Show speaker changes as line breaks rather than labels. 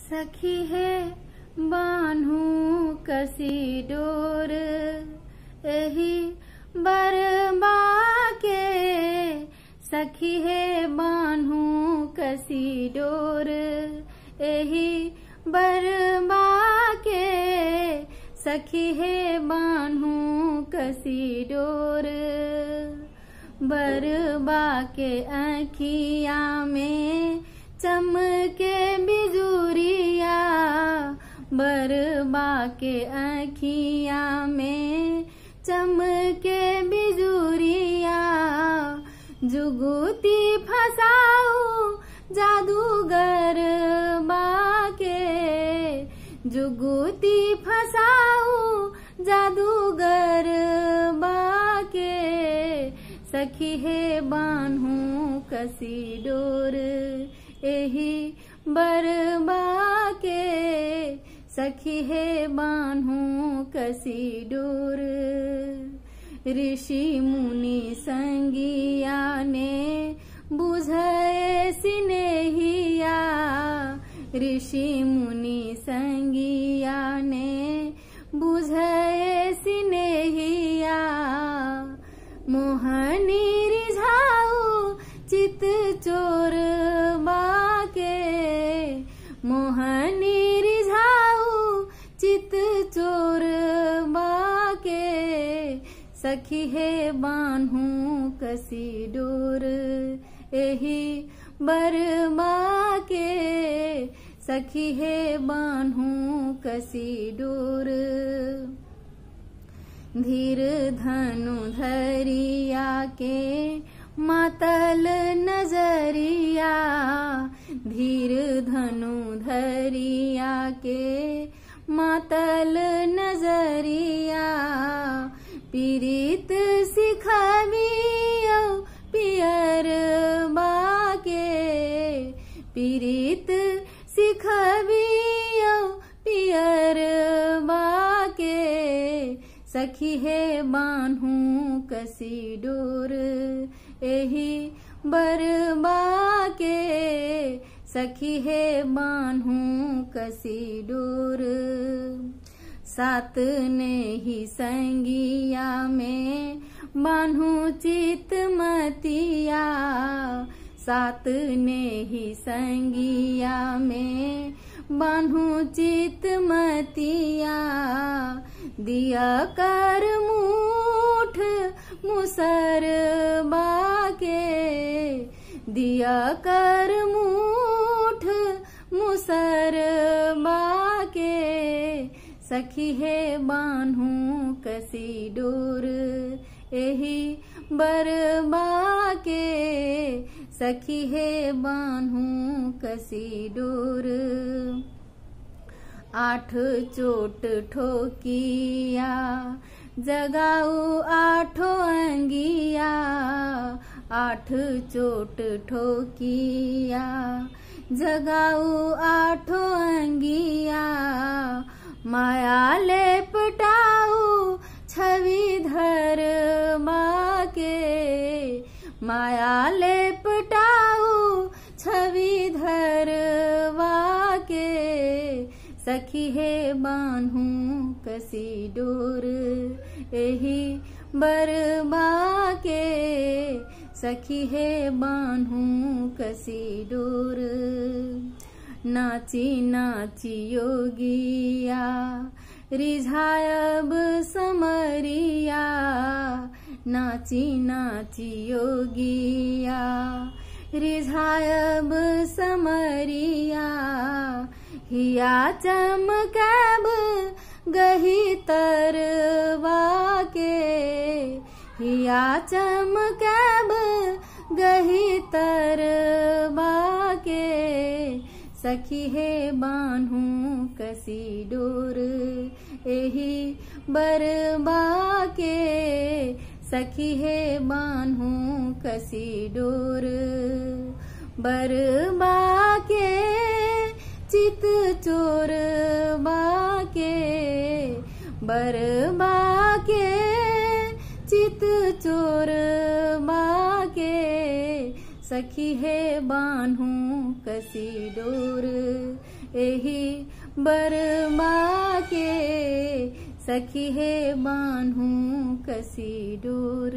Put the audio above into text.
सखी है बान्हू कसी डोर एही बरबा के। सखी है बान्हू कसी डोर एही बरबा के। सखी है बान्हू कसी डोर बरबा के आँखिया में चमके बिजुरिया। बरबा के आँखिया में चमके बिजुरिया। जुगुती फसाऊ जादूगर बाके। जुगुती फसाऊ जादूगर बाके। सखी है बान्हू कसी डोर एही बरबा के। सखी है बान्हू कसी डोर ऋषि मुनि संगिया ने बुझे सिनेहिया। ऋषि मुनि संगिया ने बुझे सिनेहिया। मोहनी रिझाऊ चित चोर बाके। मोहनी रिझाऊ चित चोर बाके। सखी है बान्हू कसी डोर एही बरबा के। सखी है बान्हू कसी डोर धीर धनु धरिया के मातल नजरिया। धीर धनु धरिया के मातल नजरिया। पीरित सिखबियो पियर बाके। पीरित सिखबियो पियर बाके। सखी है बान्हू कसी डोर एही बरबा के। सखी है बान्हू कसी डोर सात ने ही संगिया में बान्हू चित मतिया। सात ने ही संगिया में बान्हू चित मतिया। दिया कर मूठ मुसर बाके। दिया कर मूठ मुसर बाके। सखी है बान्हू कसी डोर एही बरबा के। सखी है बान्हू कसी डोर आठ चोट ठोकिया जगाऊ आठों अंगिया। आठ चोट ठोकिया जगाऊ आठों अंगिया। माया लेपटाऊ छवि धर बाके। माया लेपटाऊ छवि धर बाके। सखी है बान्हू कसी डोर एही बरबा के। सखी है बान्हू कसी डोर नाची नाची योगिया रिझायब समरिया। नाची नाची योगिया रिझायब समरिया। हिया चमकैब गही तरवा के। हिया चमकैब गही तरवा के। सखी है बान्हू कसी डोर एही बरबा के। सखी है बान्हू कसी डोर बरबा के। चित चोर बाके। बरबा के चित चोर बाके। सखी है बान्हू कसी डोर एही बरमा के सखी है बान्हू कसी डोर।